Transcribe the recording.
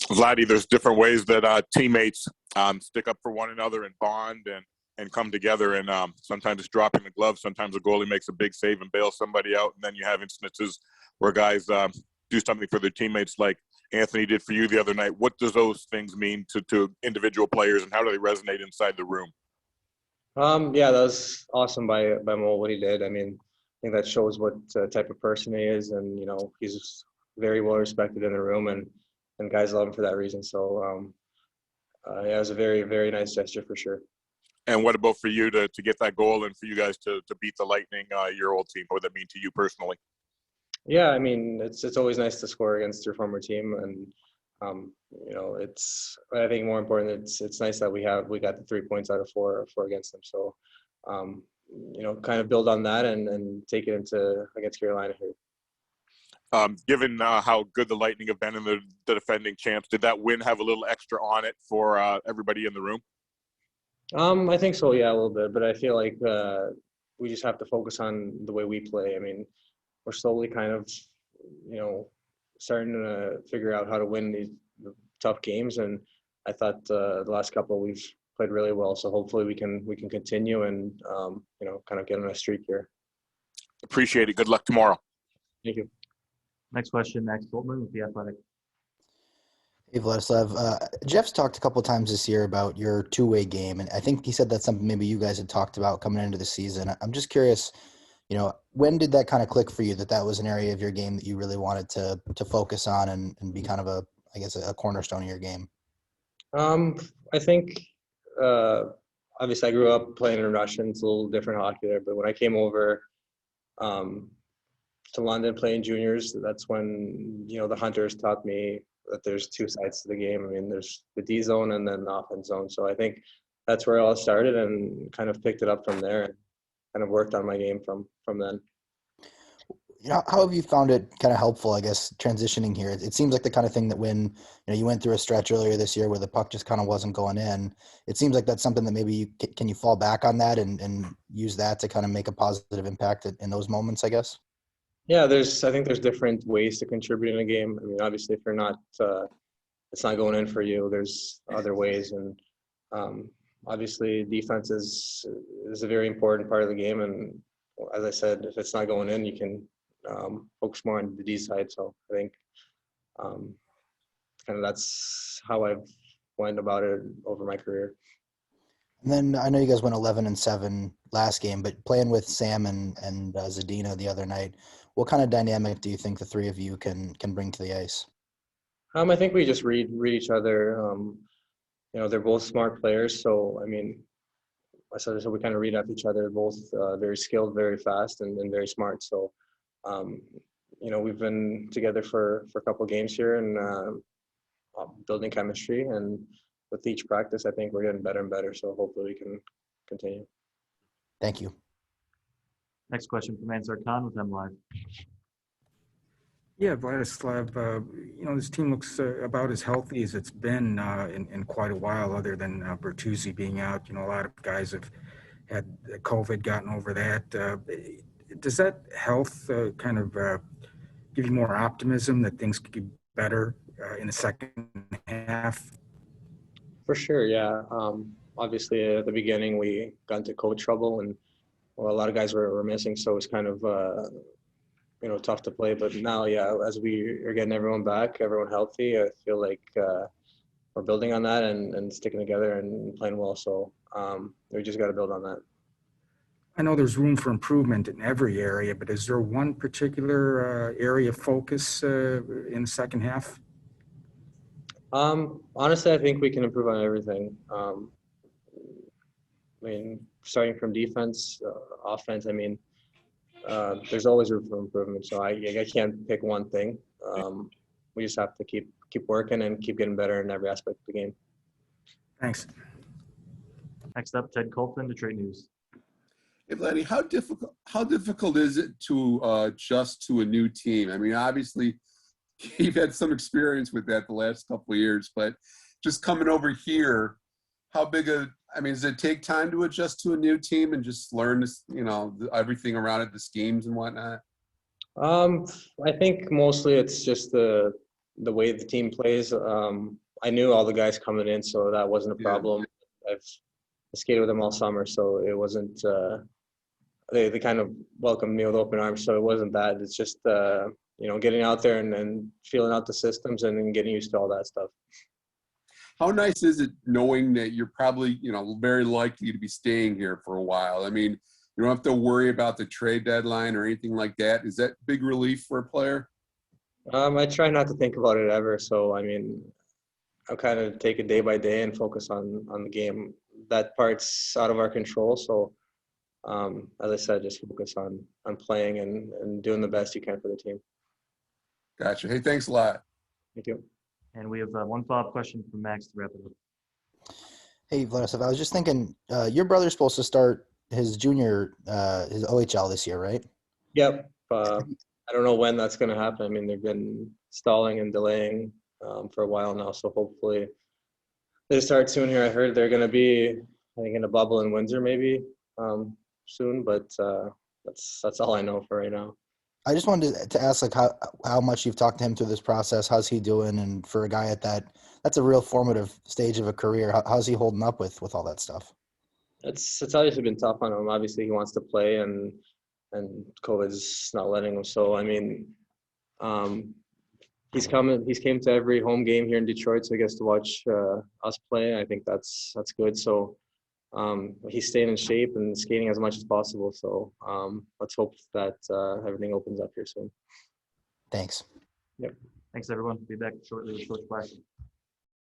Vladdy, there's different ways that teammates stick up for one another and bond and come together. And sometimes it's dropping the glove. Sometimes a goalie makes a big save and bails somebody out. And then you have instances where guys do something for their teammates like Anthony did for you the other night. What does those things mean to individual players, and how do they resonate inside the room? Yeah, that was awesome by Mo, what he did. I mean, I think that shows what type of person he is, and he's very well respected in the room, and guys love him for that reason. So yeah, it was a very, very nice gesture for sure. And what about for you to get that goal and for you guys to beat the Lightning, your old team? What would that mean to you personally? Yeah, I mean, it's always nice to score against your former team, and I think more important, it's nice that we got the 3 points out of four against them. So, kind of build on that and take it into against Carolina here. Given how good the Lightning have been in the defending champs, did that win have a little extra on it for everybody in the room? I think so, yeah, a little bit. But I feel like we just have to focus on the way we play. I mean, we're slowly kind of, starting to figure out how to win these tough games. And I thought the last couple we've played really well. So hopefully we can continue and, kind of get on a streak here. Appreciate it. Good luck tomorrow. Thank you. Next question, Max Goldman with The Athletic. Hey, Vladislav. Jeff's talked a couple of times this year about your two-way game, and I think he said that's something maybe you guys had talked about coming into the season. I'm just curious, when did that kind of click for you that was an area of your game that you really wanted to focus on and be kind of a cornerstone of your game? I think obviously I grew up playing in Russian. It's a little different hockey there, but when I came over to London playing juniors, that's when the Hunters taught me that there's two sides to the game. I mean, there's the D zone and then the offense zone. So I think that's where it all started, and kind of picked it up from there and kind of worked on my game from then. How have you found it kind of helpful, I guess, transitioning here? It seems like the kind of thing that when you went through a stretch earlier this year where the puck just kind of wasn't going in, it seems like that's something that maybe can you fall back on that and use that to kind of make a positive impact in those moments, I guess? Yeah, I think there's different ways to contribute in a game. I mean, obviously, if you're not, it's not going in for you, there's other ways. And obviously, defense is a very important part of the game. And as I said, if it's not going in, you can focus more on the D side. So I think kind of that's how I've went about it over my career. And then I know you guys went 11-7 last game, but playing with Sam and Zadina the other night, what kind of dynamic do you think the three of you can bring to the ice? I think we just read each other. They're both smart players, so I mean, so we kind of read off each other. Both very skilled, very fast, and very smart. So, we've been together for a couple of games here and building chemistry. And with each practice, I think we're getting better and better. So hopefully we can continue. Thank you. Next question from Ansar Khan with MLive. Yeah, Vladislav, this team looks about as healthy as it's been in quite a while, other than Bertuzzi being out. A lot of guys have had COVID, gotten over that. Does that health kind of give you more optimism that things could get better in the second half? For sure, yeah. Obviously, at the beginning, we got into COVID trouble, and a lot of guys were missing, so it was kind of tough to play. But now, yeah, as we are getting everyone back, everyone healthy, I feel like we're building on that and sticking together and playing well. So we just got to build on that. I know there's room for improvement in every area, but is there one particular area of focus in the second half? Honestly, I think we can improve on everything. Starting from defense, offense, there's always room for improvement. So I can't pick one thing. We just have to keep working and keep getting better in every aspect of the game. Thanks. Next up, Ted Colton, Detroit News. Hey, Vladdy, how difficult is it to adjust to a new team? I mean, obviously, you've had some experience with that the last couple of years, but just coming over here, does it take time to adjust to a new team and just learn this, everything around it, the schemes and whatnot? I think mostly it's just the the way the team plays, I knew all the guys coming in, so that wasn't a Yeah. problem. I've skated with them all summer, so it wasn't. They kind of welcomed me with open arms, so it wasn't that. It's just getting out there and feeling out the systems and then getting used to all that stuff. How nice is it knowing that you're probably, very likely to be staying here for a while? I mean, you don't have to worry about the trade deadline or anything like that. Is that big relief for a player? I try not to think about it ever. So I mean, I kind of take it day by day and focus on the game. That part's out of our control. So as I said, just focus on playing and doing the best you can for the team. Gotcha. Hey, thanks a lot. Thank you. And we have one follow-up question from Max to wrap it up. Hey, Vladislav, I was just thinking, your brother's supposed to start his junior, his OHL this year, right? Yep. I don't know when that's going to happen. I mean, they've been stalling and delaying for a while now. So hopefully they start soon here. I heard they're going to be, I think, in a bubble in Windsor maybe soon. But that's all I know for right now. I just wanted to ask, like, how much you've talked to him through this process. How's he doing? And for a guy at that's a real formative stage of a career. How's he holding up with all that stuff? It's obviously been tough on him. Obviously, he wants to play, and COVID's not letting him. So I mean, he's came to every home game here in Detroit, so he gets to watch us play. I think that's good. So he's staying in shape and skating as much as possible. So let's hope that everything opens up here soon. Thanks. Yep. Thanks, everyone. Be back shortly with Coach Black.